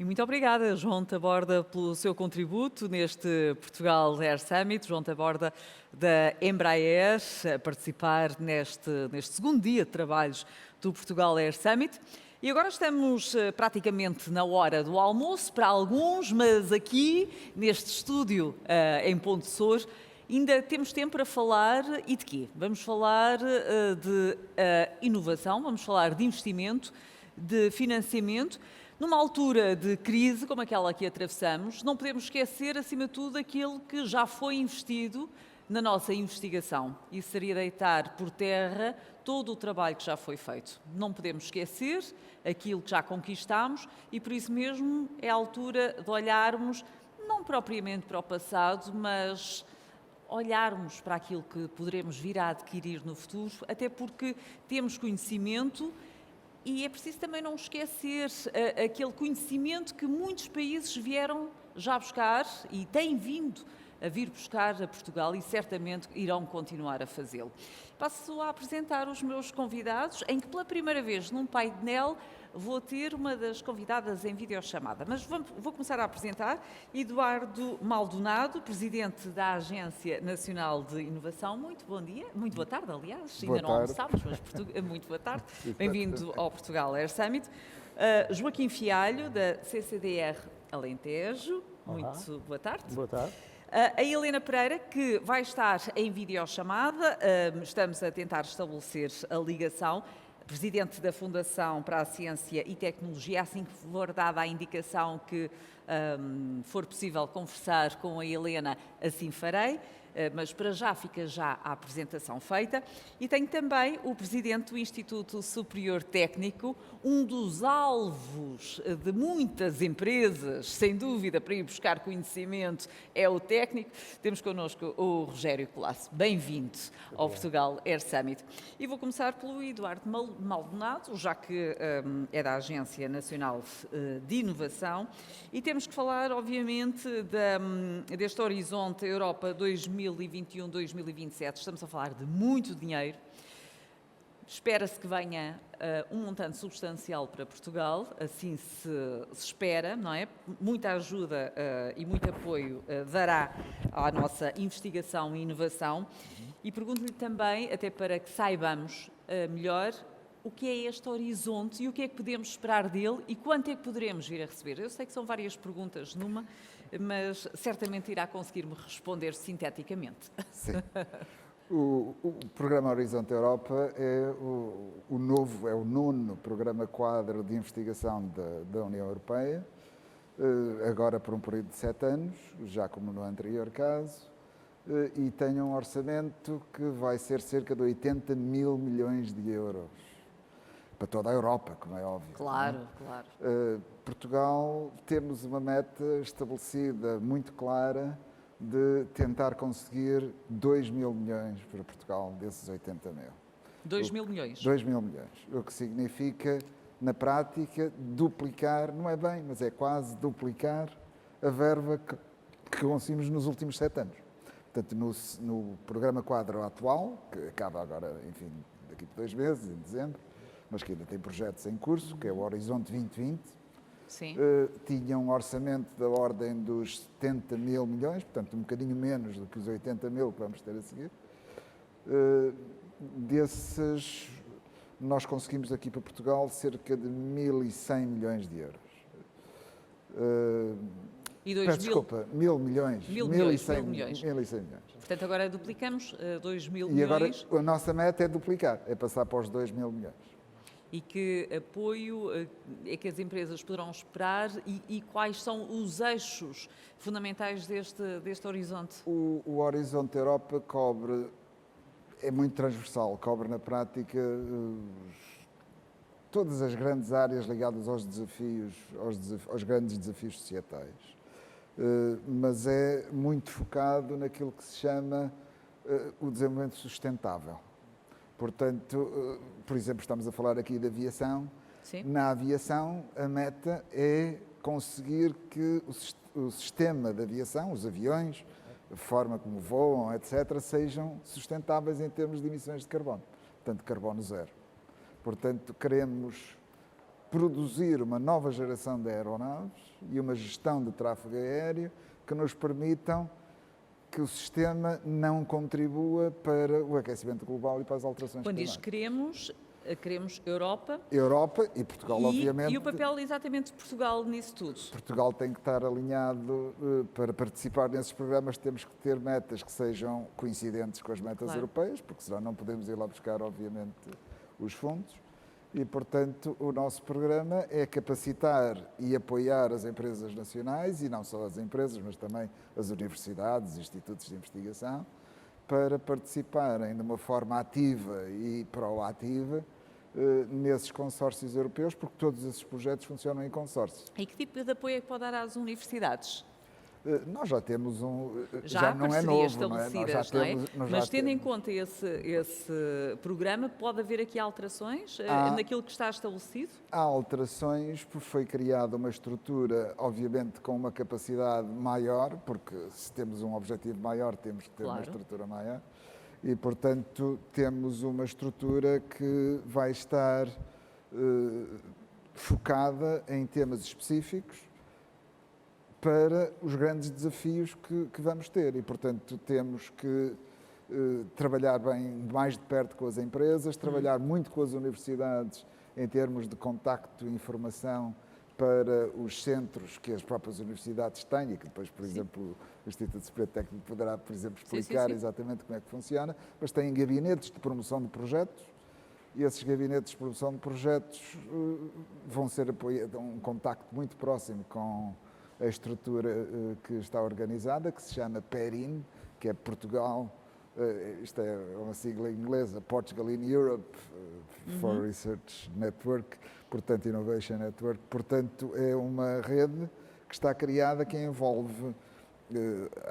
Muito obrigada, João Taborda, pelo seu contributo neste Portugal Air Summit. João Taborda, da Embraer, a participar neste segundo dia de trabalhos do Portugal Air Summit. E agora estamos praticamente na hora do almoço para alguns, mas aqui, neste estúdio em Ponte Sor, ainda temos tempo para falar e de quê? Vamos falar de inovação, vamos falar de investimento, de financiamento. Numa altura de crise como aquela que atravessamos, não podemos esquecer, acima de tudo, aquilo que já foi investido na nossa investigação. Isso seria deitar por terra todo o trabalho que já foi feito. Não podemos esquecer aquilo que já conquistámos e, por isso mesmo, é a altura de olharmos, não propriamente para o passado, mas olharmos para aquilo que poderemos vir a adquirir no futuro, até porque temos conhecimento. E é preciso também não esquecer aquele conhecimento que muitos países vieram já buscar e têm vindo a vir buscar a Portugal e certamente irão continuar a fazê-lo. Passo a apresentar os meus convidados, em que pela primeira vez num painel vou ter uma das convidadas em videochamada. Mas vou começar a apresentar Eduardo Maldonado, presidente da Agência Nacional de Inovação. Muito bom dia, muito boa tarde, aliás. Boa Ainda tarde. não almoçámos, mas muito boa tarde. Bem-vindo ao Portugal Air Summit. Joaquim Fialho, da CCDR Alentejo. Olá. Muito boa tarde. Boa tarde. A Helena Pereira, que vai estar em videochamada, estamos a tentar estabelecer a ligação, presidente da Fundação para a Ciência e Tecnologia, assim que for dada a indicação que for possível conversar com a Helena, assim farei. Mas para já fica já a apresentação feita. E tenho também o presidente do Instituto Superior Técnico, um dos alvos de muitas empresas, sem dúvida, para ir buscar conhecimento, é o técnico. Temos connosco o Rogério Colasso. Bem-vindo ao Portugal Air Summit. E vou começar pelo Eduardo Maldonado, já que é da Agência Nacional de Inovação. E temos que falar, obviamente, deste horizonte Europa 2021-2027. Estamos a falar de muito dinheiro. Espera-se que venha um montante substancial para Portugal, assim se espera, não é? Muita ajuda e muito apoio dará à nossa investigação e inovação. E pergunto-lhe também, até para que saibamos melhor, o que é este horizonte e o que é que podemos esperar dele e quanto é que poderemos vir a receber? Eu sei que são várias perguntas numa, mas certamente irá conseguir-me responder sinteticamente. Sim. O programa Horizonte Europa é o nono programa quadro de investigação da União Europeia, agora por um período de 7 anos, já como no anterior caso, e tem um orçamento que vai ser cerca de 80 mil milhões de euros. Para toda a Europa, como é óbvio. Claro, não é? claro. Portugal, temos uma meta estabelecida, muito clara, de tentar conseguir 2 mil milhões para Portugal, desses 80 mil. 2 mil milhões. 2 mil milhões, o que significa, na prática, duplicar, não é bem, mas é quase duplicar a verba que conseguimos nos últimos 7 anos. Portanto, no programa quadro atual, que acaba agora, enfim, daqui por 2 meses, em dezembro, mas que ainda tem projetos em curso, que é o Horizonte 2020, Sim. tinha um orçamento da ordem dos 70 mil milhões, portanto um bocadinho menos do que os 80 mil que vamos ter a seguir. Desses, nós conseguimos aqui para Portugal cerca de 1.100 milhões de euros. E 2 Peço mil, desculpa, 1.000 milhões. 1.000 milhões. 1.100 milhões. Portanto, agora duplicamos 2 mil E agora milhões. a nossa meta é duplicar, é passar para os 2 mil milhões. E que apoio é que as empresas poderão esperar e quais são os eixos fundamentais deste horizonte? O Horizonte Europa é muito transversal, cobre na prática todas as grandes áreas ligadas aos desafios, aos grandes desafios societais. Mas é muito focado naquilo que se chama o desenvolvimento sustentável. Portanto, por exemplo, estamos a falar aqui de aviação. Sim. Na aviação, a meta é conseguir que o sistema de aviação, os aviões, a forma como voam, etc., sejam sustentáveis em termos de emissões de carbono. Portanto, carbono zero. Portanto, queremos produzir uma nova geração de aeronaves e uma gestão de tráfego aéreo que nos permitam que o sistema não contribua para o aquecimento global e para as alterações Quando diz climáticas. queremos Europa Europa e Portugal, obviamente. e o papel exatamente de Portugal nisso tudo. Portugal tem que estar alinhado para participar nesses programas. Temos que ter metas que sejam coincidentes com as metas europeias, porque senão não podemos ir lá buscar, obviamente, os fundos. E, portanto, o nosso programa é capacitar e apoiar as empresas nacionais, e não só as empresas, mas também as universidades, institutos de investigação, para participarem de uma forma ativa e proativa nesses consórcios europeus, porque todos esses projetos funcionam em consórcio. E que tipo de apoio é que pode dar às universidades? Nós já temos Já há não é parcerias novo, não é? estabelecidas, não é? Mas tendo em conta esse programa, pode haver aqui alterações naquilo que está estabelecido? Há alterações, porque foi criada uma estrutura, obviamente com uma capacidade maior, porque se temos um objetivo maior, temos que ter uma estrutura maior. E, portanto, temos uma estrutura que vai estar focada em temas específicos para os grandes desafios que vamos ter. E, portanto, temos que trabalhar bem, mais de perto com as empresas, trabalhar muito com as universidades em termos de contacto e informação para os centros que as próprias universidades têm e que depois, por exemplo, o Instituto Superior Técnico poderá, por exemplo, explicar exatamente como é que funciona, mas têm gabinetes de promoção de projetos e esses gabinetes de promoção de projetos vão ser apoiados, um contacto muito próximo com a estrutura que está organizada, que se chama PERIN, que é Portugal, isto é uma sigla inglesa, Portugal in Europe for Research Network, portanto Innovation Network, portanto é uma rede que está criada que envolve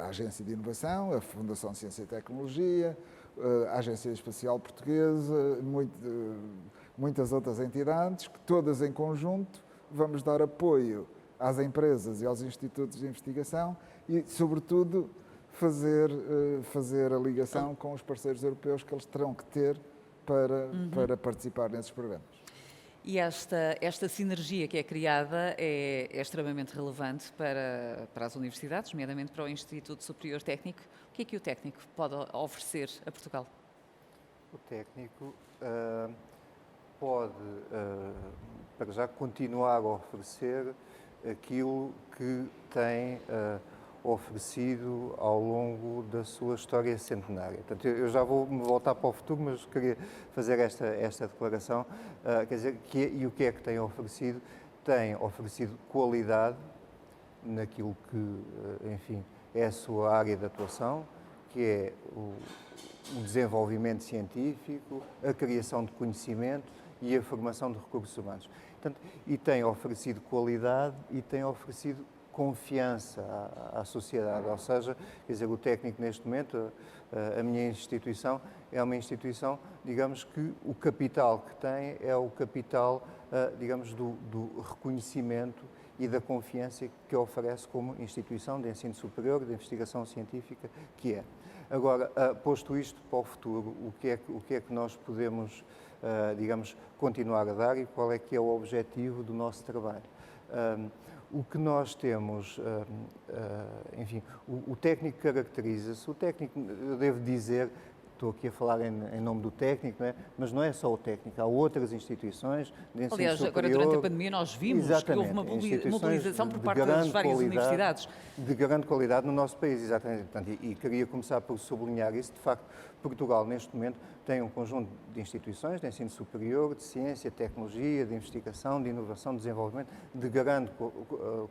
a Agência de Inovação, a Fundação de Ciência e Tecnologia, a Agência Espacial Portuguesa, muitas outras entidades, que todas em conjunto vamos dar apoio às empresas e aos institutos de investigação e, sobretudo, fazer a ligação com os parceiros europeus que eles terão que ter para participar nesses programas. E esta sinergia que é criada é extremamente relevante para as universidades, nomeadamente para o Instituto Superior Técnico. O que é que o técnico pode oferecer a Portugal? O técnico pode, para já, continuar a oferecer aquilo que tem oferecido ao longo da sua história centenária. Portanto, eu já vou me voltar para o futuro, mas queria fazer esta declaração. Quer dizer, e o que é que tem oferecido? Tem oferecido qualidade naquilo que, enfim, é a sua área de atuação, que é o desenvolvimento científico, a criação de conhecimento e a formação de recursos humanos. Portanto, e tem oferecido qualidade e tem oferecido confiança à sociedade, ou seja, quer dizer, o técnico neste momento, a minha instituição, é uma instituição, digamos que o capital que tem é o capital, digamos, do reconhecimento e da confiança que oferece como instituição de ensino superior, de investigação científica, que é. Agora, posto isto para o futuro, o que é que nós podemos, digamos, continuar a dar e qual é que é o objetivo do nosso trabalho? O que nós temos, enfim, o técnico caracteriza-se, o técnico, eu devo dizer, estou aqui a falar em nome do técnico, não é? Mas não é só o técnico, há outras instituições de ensino Aliás, superior. agora durante a pandemia nós vimos que houve uma mobilização por parte das várias universidades. De grande qualidade no nosso país, exatamente. Portanto, e queria começar por sublinhar isso. De facto, Portugal, neste momento, tem um conjunto de instituições de ensino superior, de ciência, tecnologia, de investigação, de inovação, de desenvolvimento, de grande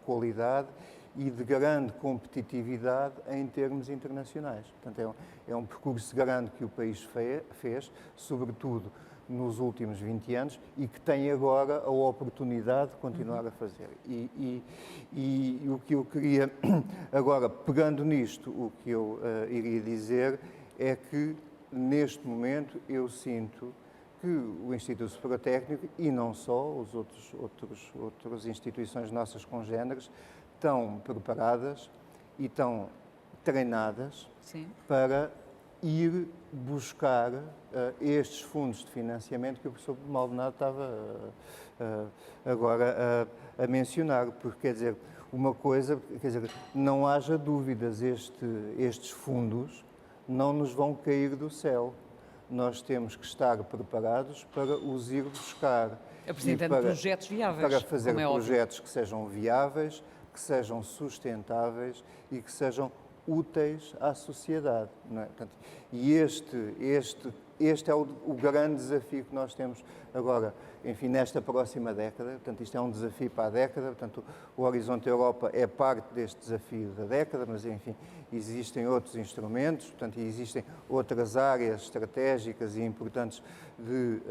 qualidade e de grande competitividade em termos internacionais. Portanto, é um percurso grande que o país fez, sobretudo nos últimos 20 anos, e que tem agora a oportunidade de continuar a fazer. E o que eu queria, agora, pegando nisto, o que eu iria dizer é que, neste momento, eu sinto que o Instituto Superior Técnico, e não só, as outras instituições nossas congêneres, estão preparadas e estão treinadas para ir buscar estes fundos de financiamento que o professor Maldonado estava agora a mencionar, porque quer dizer, uma coisa, quer dizer, não haja dúvidas, estes fundos não nos vão cair do céu. Nós temos que estar preparados para os ir buscar. Apresentando projetos viáveis, para fazer como é projetos que sejam viáveis, que sejam sustentáveis e que sejam úteis à sociedade. Não é? Portanto, e este é o grande desafio que nós temos agora, enfim, nesta próxima década. Portanto, isto é um desafio para a década. Portanto, o Horizonte Europa é parte deste desafio da década, mas, enfim, existem outros instrumentos, portanto, existem outras áreas estratégicas e importantes de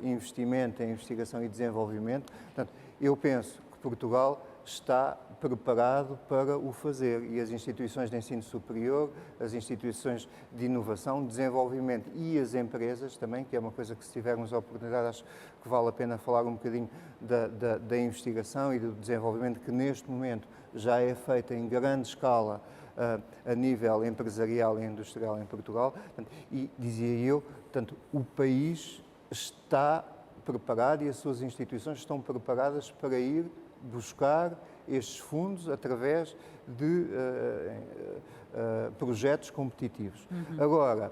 investimento em investigação e desenvolvimento. Portanto, eu penso que Portugal está preparado para o fazer e as instituições de ensino superior, as instituições de inovação, desenvolvimento e as empresas também, que é uma coisa que, se tivermos a oportunidade, acho que vale a pena falar um bocadinho da investigação e do desenvolvimento que neste momento já é feita em grande escala a nível empresarial e industrial em Portugal. E dizia eu, portanto, o país está preparado e as suas instituições estão preparadas para ir buscar estes fundos através de projetos competitivos. Agora,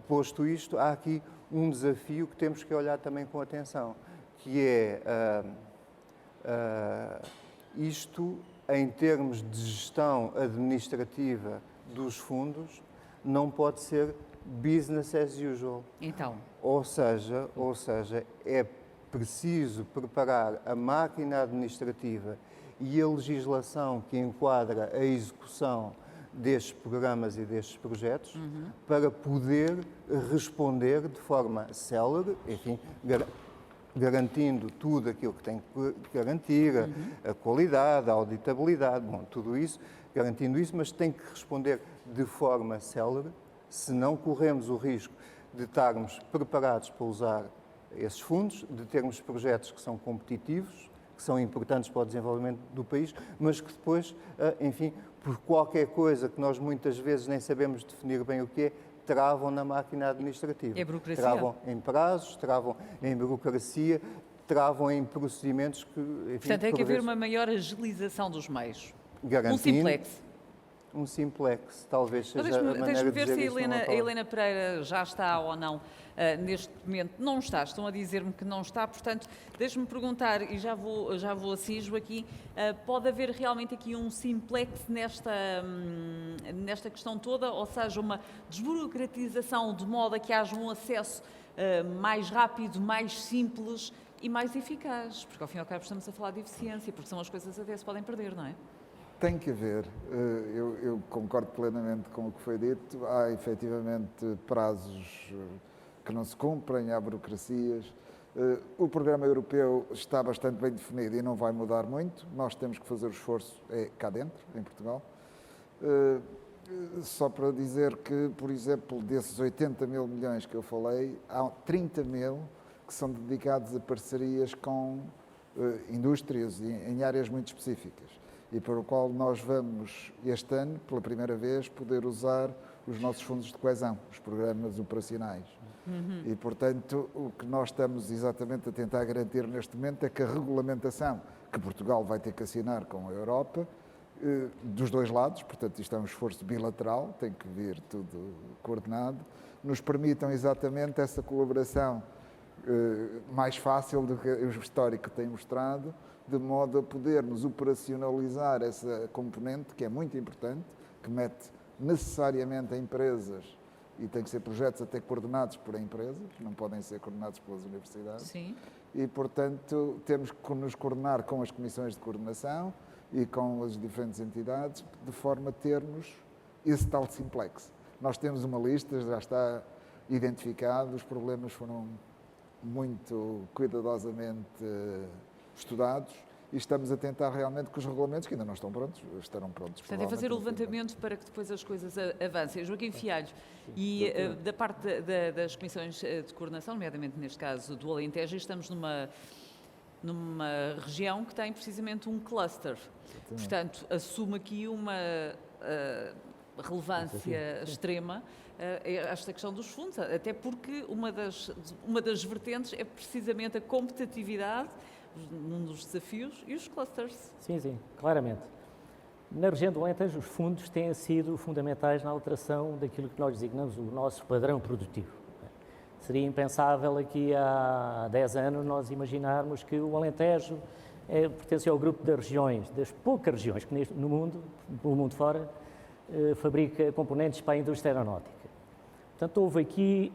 posto isto, há aqui um desafio que temos que olhar também com atenção, que é isto, em termos de gestão administrativa dos fundos, não pode ser business as usual. Então? Ou seja, é preciso preparar a máquina administrativa e a legislação que enquadra a execução destes programas e destes projetos para poder responder de forma célere, enfim, garantindo tudo aquilo que tem que garantir, a qualidade, a auditabilidade, bom, tudo isso, garantindo isso, mas tem que responder de forma célere, senão corremos o risco de estarmos preparados para usar esses fundos, de termos projetos que são competitivos, que são importantes para o desenvolvimento do país, mas que depois, enfim, por qualquer coisa que nós muitas vezes nem sabemos definir bem o que é, travam na máquina administrativa. É burocracia. Travam em prazos, travam em burocracia, travam em procedimentos que, enfim, Portanto, tem que haver vezes, uma maior agilização dos meios. garantindo, Um simplex. Um simplex, talvez seja Deixa-me a maneira de ver dizer se a isto numa palavra. Helena Pereira já está ou não neste momento. Não está, estão a dizer-me que não está, portanto, deixe-me perguntar, e já vou assim, Joaquim, pode haver realmente aqui um simplex nesta questão toda, ou seja, uma desburocratização de modo a que haja um acesso mais rápido, mais simples e mais eficaz, porque ao fim e ao cabo estamos a falar de eficiência, porque são as coisas até se podem perder, não é? Tem que haver, eu concordo plenamente com o que foi dito, há efetivamente prazos que não se cumprem, há burocracias. O programa europeu está bastante bem definido e não vai mudar muito, nós temos que fazer o esforço cá dentro, em Portugal. Só para dizer que, por exemplo, desses 80 mil milhões que eu falei, há 30 mil que são dedicados a parcerias com indústrias em áreas muito específicas. E para o qual nós vamos, este ano, pela primeira vez, poder usar os nossos fundos de coesão, os programas operacionais. E, portanto, o que nós estamos exatamente a tentar garantir neste momento é que a regulamentação que Portugal vai ter que assinar com a Europa, dos dois lados, portanto, isto é um esforço bilateral, tem que vir tudo coordenado, nos permitam exatamente essa colaboração mais fácil do que o histórico tem mostrado, de modo a podermos operacionalizar essa componente, que é muito importante, que mete necessariamente a empresas, e tem que ser projetos até coordenados por empresas, não podem ser coordenados pelas universidades. Sim. E, portanto, temos que nos coordenar com as comissões de coordenação e com as diferentes entidades, de forma a termos esse tal simplex. Nós temos uma lista, já está identificado, os problemas foram muito cuidadosamente estudados e estamos a tentar realmente que os regulamentos, que ainda não estão prontos, estarão prontos. Portanto, é fazer o levantamento para que depois as coisas avancem. Joaquim Fialho, e da parte das comissões de coordenação, nomeadamente neste caso do Alentejo, estamos numa região que tem precisamente um cluster. Portanto, assume aqui relevância extrema esta questão dos fundos, até porque uma das vertentes é precisamente a competitividade, um dos desafios, e os clusters. Sim, claramente. Na região do Alentejo, os fundos têm sido fundamentais na alteração daquilo que nós designamos o nosso padrão produtivo. Seria impensável aqui há 10 anos nós imaginarmos que o Alentejo pertence ao grupo das regiões, das poucas regiões que no mundo, pelo mundo fora, fabrica componentes para a indústria aeronáutica. Portanto, houve aqui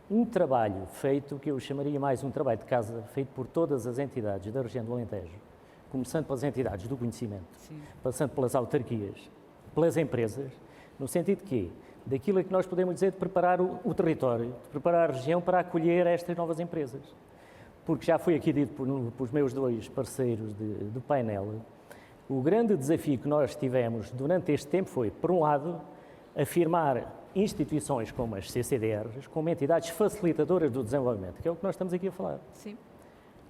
um trabalho feito, que eu chamaria mais um trabalho de casa, feito por todas as entidades da região do Alentejo, começando pelas entidades do conhecimento, Sim. passando pelas autarquias, pelas empresas, no sentido que, daquilo que nós podemos dizer de preparar o território, de preparar a região para acolher estas novas empresas. Porque já foi aqui dito pelos meus dois parceiros do painel, o grande desafio que nós tivemos durante este tempo foi, por um lado, afirmar instituições como as CCDRs como entidades facilitadoras do desenvolvimento, que é o que nós estamos aqui a falar. Sim.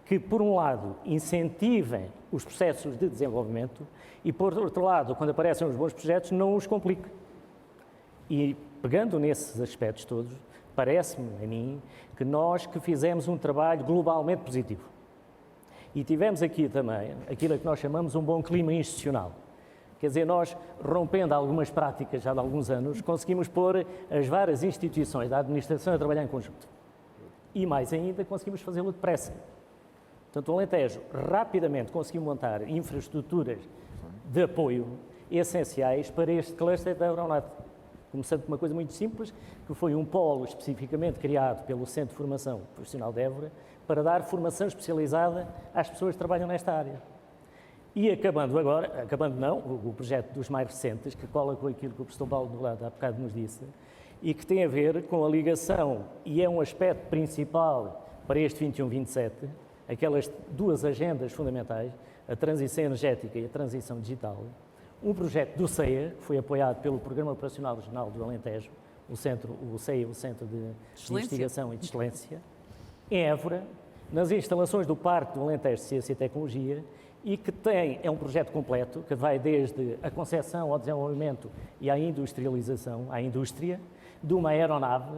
Que, por um lado, incentivem os processos de desenvolvimento e, por outro lado, quando aparecem os bons projetos, não os compliquem. E, pegando nesses aspectos todos, parece-me a mim que nós que fizemos um trabalho globalmente positivo. E tivemos aqui também aquilo que nós chamamos um bom clima institucional. Quer dizer, nós, rompendo algumas práticas já de alguns anos, conseguimos pôr as várias instituições da administração a trabalhar em conjunto. E, mais ainda, conseguimos fazê-lo depressa. Portanto, o Alentejo rapidamente conseguiu montar infraestruturas de apoio essenciais para este cluster da aeronáutica. Começando por uma coisa muito simples, que foi um polo especificamente criado pelo Centro de Formação Profissional de Évora para dar formação especializada às pessoas que trabalham nesta área. E o projeto dos mais recentes, que cola com aquilo que o professor Paulo do lado há bocado nos disse, e que tem a ver com a ligação, e é um aspecto principal para este 21-27, aquelas duas agendas fundamentais, a transição energética e a transição digital, um projeto do CEA, que foi apoiado pelo Programa Operacional Regional do Alentejo, o CEA, o Centro de Investigação e de Excelência, em Évora, nas instalações do Parque do Alentejo de Ciência e Tecnologia, e que é um projeto completo, que vai desde a concepção ao desenvolvimento e à industrialização, à indústria, de uma aeronave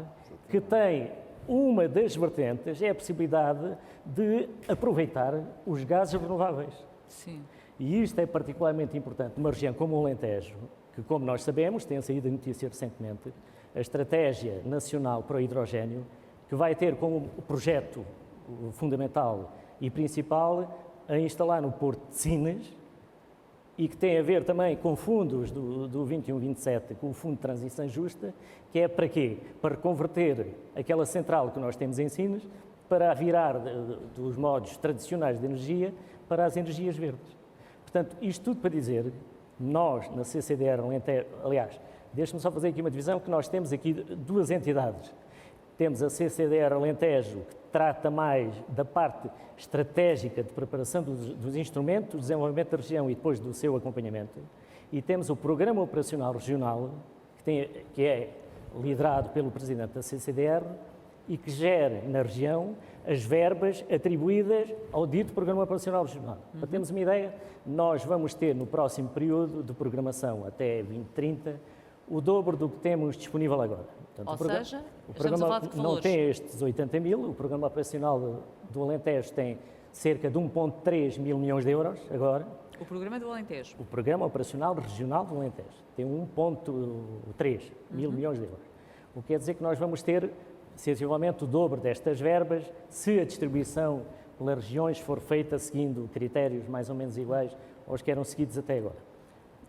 que tem uma das vertentes, é a possibilidade de aproveitar os gases renováveis. Sim. E isto é particularmente importante numa região como o Alentejo, que, como nós sabemos, tem saído a notícia recentemente, a Estratégia Nacional para o Hidrogénio, que vai ter como projeto fundamental e principal a instalar no Porto de Sines, e que tem a ver também com fundos do 21-27, com o Fundo de Transição Justa, que é para quê? Para converter aquela central que nós temos em Sines para virar dos modos tradicionais de energia para as energias verdes. Portanto, isto tudo para dizer, nós na CCDR Alentejo, aliás, deixe-me só fazer aqui uma divisão, que nós temos aqui duas entidades. Temos a CCDR Alentejo, que trata mais da parte estratégica de preparação dos instrumentos, do desenvolvimento da região e depois do seu acompanhamento. E temos o Programa Operacional Regional, que é liderado pelo Presidente da CCDR e que gera na região as verbas atribuídas ao dito Programa Operacional Regional. Para termos uma ideia, nós vamos ter no próximo período de programação até 2030 o dobro do que temos disponível agora. Portanto, Ou seja, o estamos a falar programa de que não valores? tem estes 80 mil, o Programa Operacional do Alentejo tem cerca de 1,3 mil milhões de euros agora. O programa é do Alentejo. O Programa Operacional Regional do Alentejo tem 1,3 mil milhões de euros. O que quer dizer que nós vamos ter, sensivelmente, o dobro destas verbas se a distribuição pelas regiões for feita seguindo critérios mais ou menos iguais aos que eram seguidos até agora.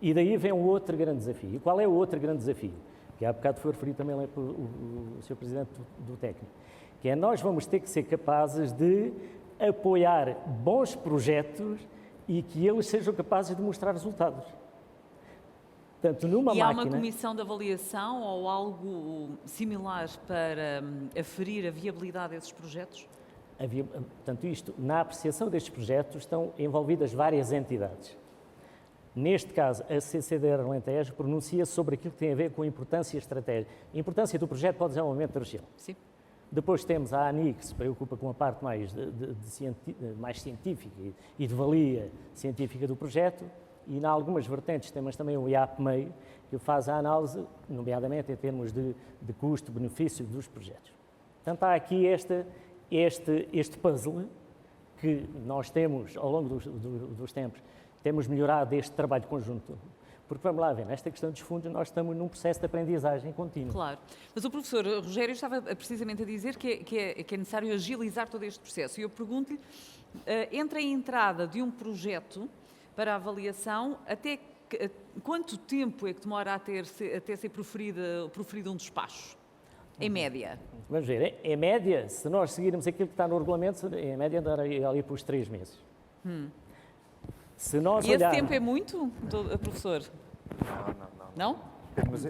E daí vem um outro grande desafio. E qual é o outro grande desafio? Que há bocado foi referido também pelo Sr. Presidente do técnico, que é nós vamos ter que ser capazes de apoiar bons projetos e que eles sejam capazes de mostrar resultados. Portanto, numa E há máquina... uma comissão de avaliação ou algo similar para aferir a viabilidade desses projetos? Portanto, na apreciação destes projetos estão envolvidas várias entidades. Neste caso, a CCDR Alentejo pronuncia sobre aquilo que tem a ver com a importância estratégica, a importância do projeto para o desenvolvimento da região. Sim. Depois temos a ANI, que se preocupa com a parte mais científica e de valia científica do projeto, e em algumas vertentes temos também o IAP-MEI, que faz a análise, nomeadamente em termos de custo-benefício dos projetos. Portanto, há aqui este puzzle que nós temos, ao longo dos tempos, temos melhorado este trabalho conjunto. Porque, vamos lá ver, nesta questão dos fundos, nós estamos num processo de aprendizagem contínua. Claro. Mas o professor Rogério estava precisamente a dizer que é necessário agilizar todo este processo. E eu pergunto-lhe, entre a entrada de um projeto para a avaliação, quanto tempo é que demora até ser proferido um despacho? Em média. Vamos ver, em média, se nós seguirmos aquilo que está no regulamento, em média andaria ali por 3 meses. Se nós E esse olharmos... tempo é muito, professor? Não? Mas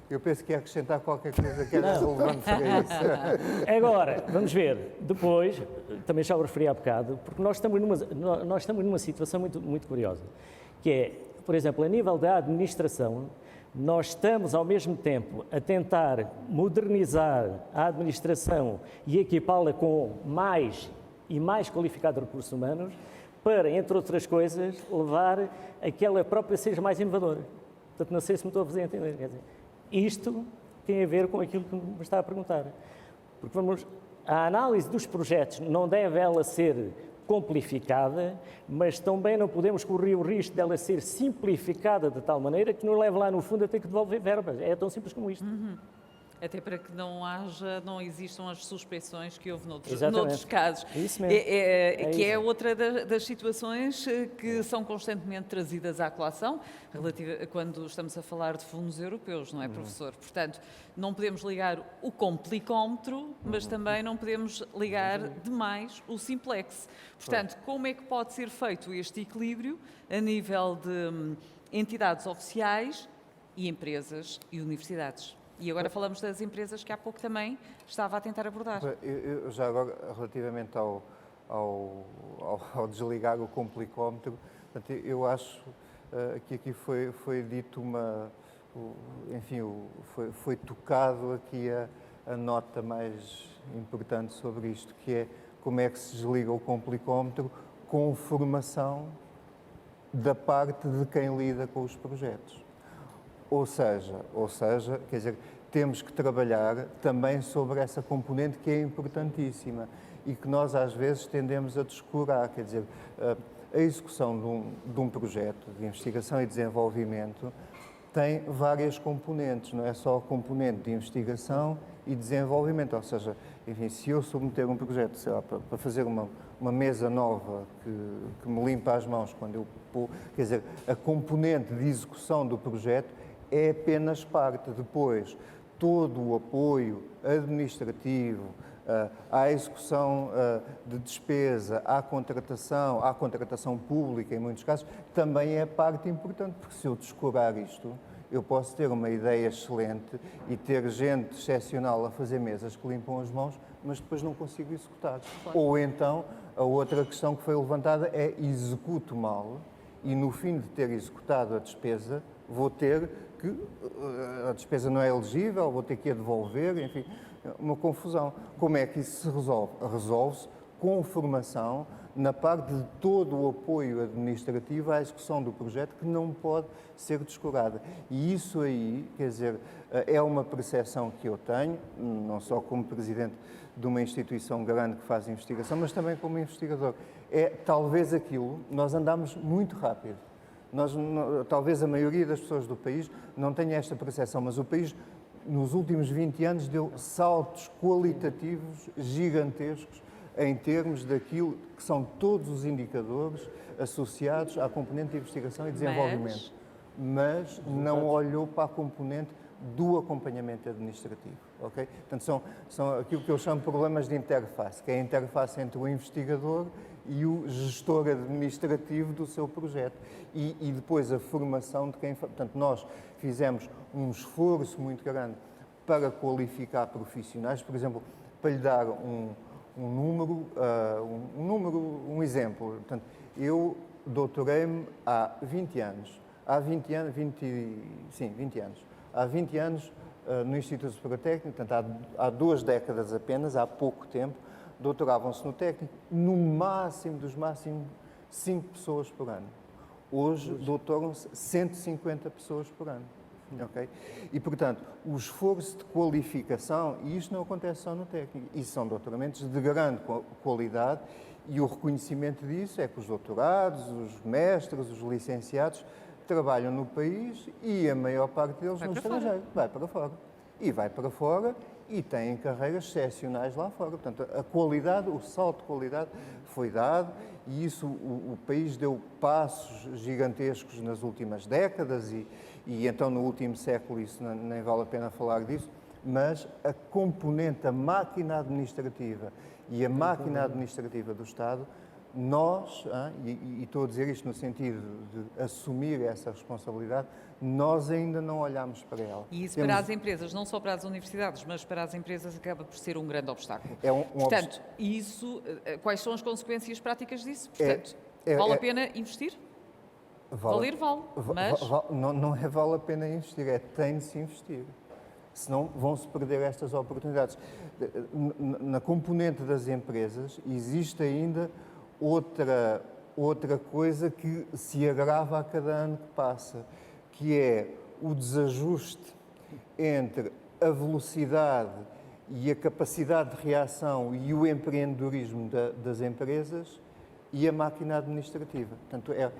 eu penso que ia acrescentar qualquer coisa que era relevante para isso. Agora, vamos ver, depois, também já o referi há bocado, porque nós estamos numa situação muito curiosa, que é, por exemplo, a nível da administração, nós estamos ao mesmo tempo a tentar modernizar a administração e equipá-la com mais e mais qualificado recursos humanos para, entre outras coisas, levar a que ela própria seja mais inovadora. Portanto, não sei se me estou a fazer entender. Quer dizer, isto tem a ver com aquilo que me está a perguntar. Porque a análise dos projetos não deve ela ser simplificada, mas também não podemos correr o risco dela ser simplificada de tal maneira que nos leve lá no fundo a ter que devolver verbas. É tão simples como isto. Até para que não existam as suspeições que houve noutros casos. É isso mesmo. Que é outra das situações que são constantemente trazidas à colação, quando estamos a falar de fundos europeus, não é, professor? Portanto, não podemos ligar o complicómetro, mas também não podemos ligar demais o simplex. Portanto, como é que pode ser feito este equilíbrio a nível de entidades oficiais e empresas e universidades? E agora falamos das empresas que há pouco também estava a tentar abordar. Eu já agora, relativamente ao desligar o complicómetro, eu acho que aqui foi dito foi tocado aqui a nota mais importante sobre isto, que é como é que se desliga o complicómetro com formação da parte de quem lida com os projetos. Ou seja, quer dizer, temos que trabalhar também sobre essa componente que é importantíssima e que nós às vezes tendemos a descurar, quer dizer, a execução de um projeto de investigação e desenvolvimento tem várias componentes, não é só a componente de investigação e desenvolvimento, ou seja, enfim, se eu submeter um projeto, sei lá, para fazer uma mesa nova que me limpa as mãos quando eu pôr, quer dizer, a componente de execução do projeto é apenas parte. Depois, todo o apoio administrativo à execução de despesa, à contratação pública, em muitos casos, também é parte importante, porque se eu descurar isto, eu posso ter uma ideia excelente e ter gente excepcional a fazer mesas que limpam as mãos, mas depois não consigo executar. Claro. Ou então, a outra questão que foi levantada é executo mal e no fim de ter executado a despesa, vou ter que a despesa não é elegível, vou ter que a devolver, enfim, uma confusão. Como é que isso se resolve? Resolve-se com formação na parte de todo o apoio administrativo à execução do projeto, que não pode ser descurada. E isso aí, quer dizer, é uma percepção que eu tenho, não só como presidente de uma instituição grande que faz investigação, mas também como investigador. É talvez aquilo, nós andamos muito rápido. Talvez a maioria das pessoas do país não tenha esta percepção, mas o país, nos últimos 20 anos, deu saltos qualitativos gigantescos em termos daquilo que são todos os indicadores associados à componente de investigação e desenvolvimento. Mas não olhou para a componente do acompanhamento administrativo. Okay? Portanto, são aquilo que eu chamo de problemas de interface, que é a interface entre o investigador e o gestor administrativo do seu projeto. E depois a formação de quem... Portanto, nós fizemos um esforço muito grande para qualificar profissionais, por exemplo, para lhe dar um exemplo. Portanto, eu doutorei-me há 20 anos. Há 20 anos no Instituto Superior Técnico, portanto, há 2 décadas apenas, há pouco tempo, doutoravam-se no técnico, no máximo dos máximos 5 pessoas por ano. Hoje doutoram-se 150 pessoas por ano. Okay? E, portanto, o esforço de qualificação, e isto não acontece só no técnico, e são doutoramentos de grande qualidade, e o reconhecimento disso é que os doutorados, os mestres, os licenciados trabalham no país e a maior parte deles no estrangeiro. Vai para fora. E vai para fora e têm carreiras excepcionais lá fora. Portanto, a qualidade, o salto de qualidade foi dado e isso o país deu passos gigantescos nas últimas décadas e então no último século isso nem vale a pena falar disso, mas a componente, a máquina administrativa e a máquina administrativa do Estado, nós, e estou a dizer isto no sentido de assumir essa responsabilidade, nós ainda não olhamos para ela. E isso para as empresas, não só para as universidades, mas para as empresas acaba por ser um grande obstáculo. Portanto, quais são as consequências práticas disso? Portanto, vale a pena investir? Vale, mas... Não é vale a pena investir, é tem de se investir. Senão vão-se perder estas oportunidades. Na componente das empresas existe ainda outra coisa que se agrava a cada ano que passa, que é o desajuste entre a velocidade e a capacidade de reação e o empreendedorismo das empresas e a máquina administrativa. Portanto, é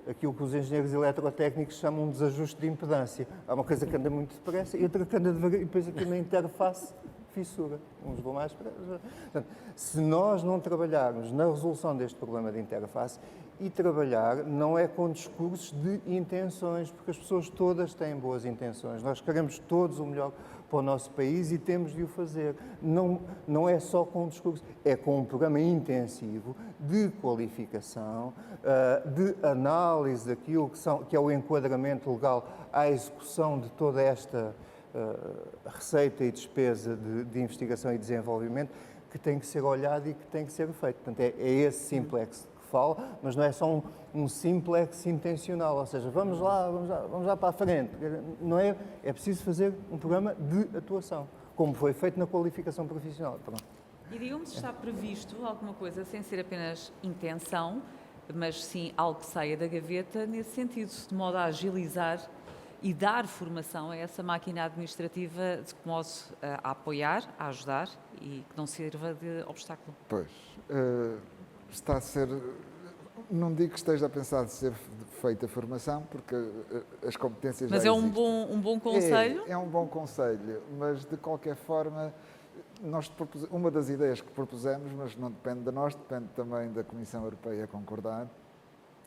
aquilo que os engenheiros eletrotécnicos chamam de desajuste de impedância. Há uma coisa que anda muito depressa e outra que anda devagar, e depois aqui na interface fissura. Uns vão mais para... Portanto, se nós não trabalharmos na resolução deste problema de interface, e trabalhar não é com discursos de intenções, porque as pessoas todas têm boas intenções. Nós queremos todos o melhor para o nosso país e temos de o fazer. Não é só com um discurso, é com um programa intensivo de qualificação, de análise daquilo que é o enquadramento legal à execução de toda esta receita e despesa de investigação e desenvolvimento que tem que ser olhado e que tem que ser feito. Portanto, é esse simplex que falo, mas não é só um simplex intencional, ou seja, vamos lá para a frente. Não é preciso fazer um programa de atuação, como foi feito na qualificação profissional. Pronto. E digam-me se está previsto alguma coisa, sem ser apenas intenção, mas sim algo que saia da gaveta, nesse sentido, de modo a agilizar e dar formação a essa máquina administrativa de modo a apoiar, a ajudar e que não sirva de obstáculo. Pois, está a ser... Não digo que esteja a pensar de ser feita a formação, porque as competências mas já é existem. um bom conselho? É um bom conselho, mas de qualquer forma, uma das ideias que propusemos, mas não depende de nós, depende também da Comissão Europeia concordar,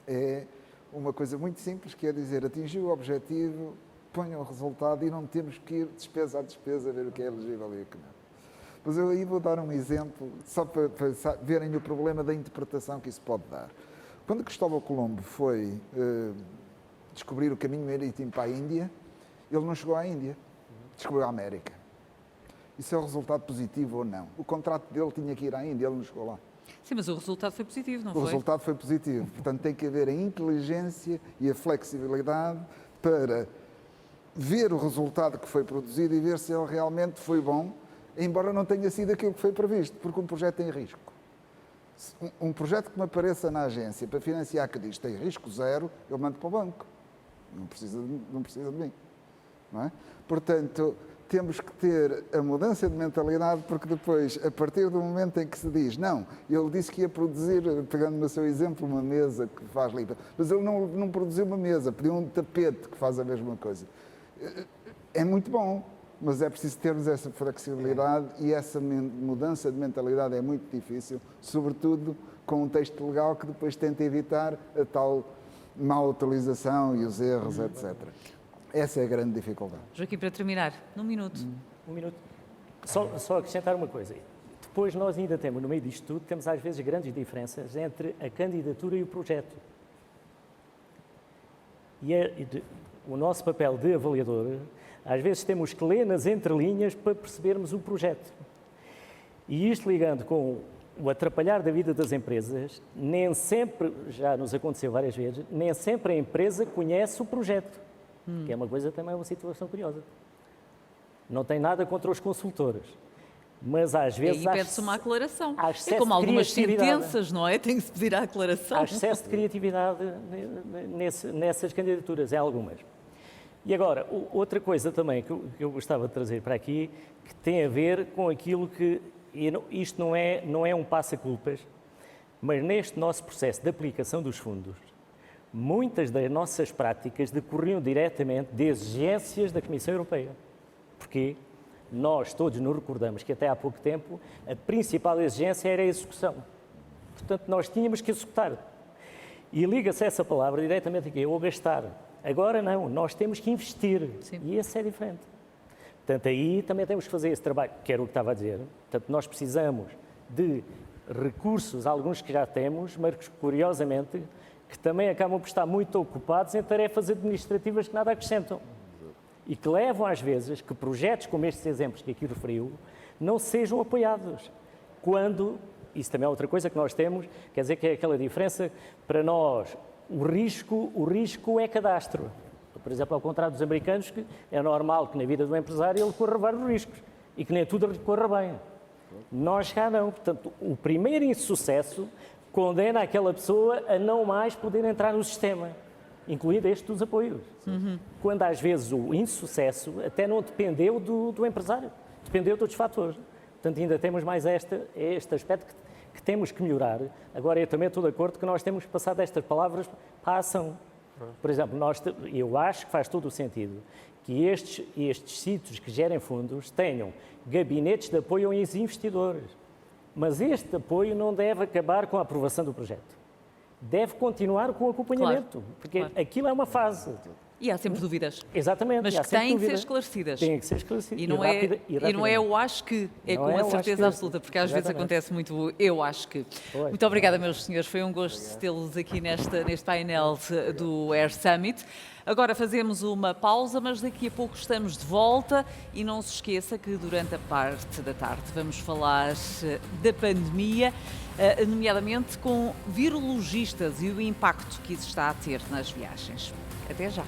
é uma coisa muito simples, que é dizer, atingiu o objetivo, ponham o resultado e não temos que ir despesa a despesa ver o que é elegível e o que não. Mas eu aí vou dar um exemplo, só para verem o problema da interpretação que isso pode dar. Quando Cristóvão Colombo foi descobrir o caminho marítimo para a Índia, ele não chegou à Índia, descobriu a América. Isso é um resultado positivo ou não? O contrato dele tinha que ir à Índia, ele não chegou lá. Sim, mas o resultado foi positivo, não foi? O resultado foi positivo. Portanto, tem que haver a inteligência e a flexibilidade para ver o resultado que foi produzido e ver se ele realmente foi bom, embora não tenha sido aquilo que foi previsto, porque um projeto tem risco. Um projeto que me apareça na agência para financiar que diz tem risco zero, eu mando para o banco. Não precisa de mim. Não é? Portanto, temos que ter a mudança de mentalidade, porque depois, a partir do momento em que se diz, não, ele disse que ia produzir, pegando no seu exemplo, uma mesa que faz limpa, mas ele não produziu uma mesa, pediu um tapete que faz a mesma coisa. É muito bom, mas é preciso termos essa flexibilidade e essa mudança de mentalidade é muito difícil, sobretudo com um texto legal que depois tenta evitar a tal má utilização e os erros, etc. Essa é a grande dificuldade. Joaquim, para terminar, num minuto. Um minuto. Só acrescentar uma coisa. Depois nós ainda temos, no meio disto tudo, temos às vezes grandes diferenças entre a candidatura e o projeto. E o nosso papel de avaliador, às vezes temos que ler nas entrelinhas para percebermos o projeto. E isto ligando com o atrapalhar da vida das empresas, nem sempre, já nos aconteceu várias vezes, nem sempre a empresa conhece o projeto. Que é uma coisa também, uma situação curiosa. Não tem nada contra os consultores, Mas às E vezes aí pede-se uma aclaração. há É excesso como de algumas criatividade. sentenças, não é? Tem que se pedir a aclaração. há excesso de criatividade nessas candidaturas, em algumas. E agora, outra coisa também que eu gostava de trazer para aqui, que tem a ver com aquilo que, isto não é um passa-culpas, mas neste nosso processo de aplicação dos fundos, muitas das nossas práticas decorriam diretamente de exigências da Comissão Europeia. Porquê? Nós todos nos recordamos que até há pouco tempo a principal exigência era a execução. Portanto, nós tínhamos que executar. E liga-se essa palavra diretamente aqui, ou gastar. Agora não, nós temos que investir. Sim. E esse é diferente. Portanto, aí também temos que fazer esse trabalho, que era o que estava a dizer. Portanto, nós precisamos de recursos, alguns que já temos, mas curiosamente, que também acabam por estar muito ocupados em tarefas administrativas que nada acrescentam. E que levam, às vezes, que projetos como estes exemplos que aqui referiu não sejam apoiados. Quando, isso também é outra coisa que nós temos, quer dizer que é aquela diferença, para nós, o risco é cadastro. Por exemplo, ao contrário dos americanos, que é normal que na vida do empresário ele corra vários riscos e que nem tudo corra bem. Nós cá não. Portanto, o primeiro insucesso condena aquela pessoa a não mais poder entrar no sistema, incluído este dos apoios. Quando às vezes o insucesso até não dependeu do empresário, dependeu de outros fatores. Portanto, ainda temos mais este aspecto que temos que melhorar. Agora, eu também estou de acordo que nós temos que passar destas palavras para a ação. Por exemplo, eu acho que faz todo o sentido que estes sítios que gerem fundos tenham gabinetes de apoio aos investidores. Mas este apoio não deve acabar com a aprovação do projeto. Deve continuar com o acompanhamento, porque aquilo é uma fase. E há sempre dúvidas. Exatamente. Mas há que sempre têm que ser dúvida. esclarecidas. Têm que ser esclarecidas. E não é o acho que, é Não com é a o acho certeza que. absoluta, porque às vezes Exatamente. acontece muito o eu acho que. Pois. Muito obrigada, meus senhores, foi um gosto tê-los aqui neste painel do Air Summit. Agora fazemos uma pausa, mas daqui a pouco estamos de volta e não se esqueça que durante a parte da tarde vamos falar da pandemia, nomeadamente com virologistas e o impacto que isso está a ter nas viagens. Até já!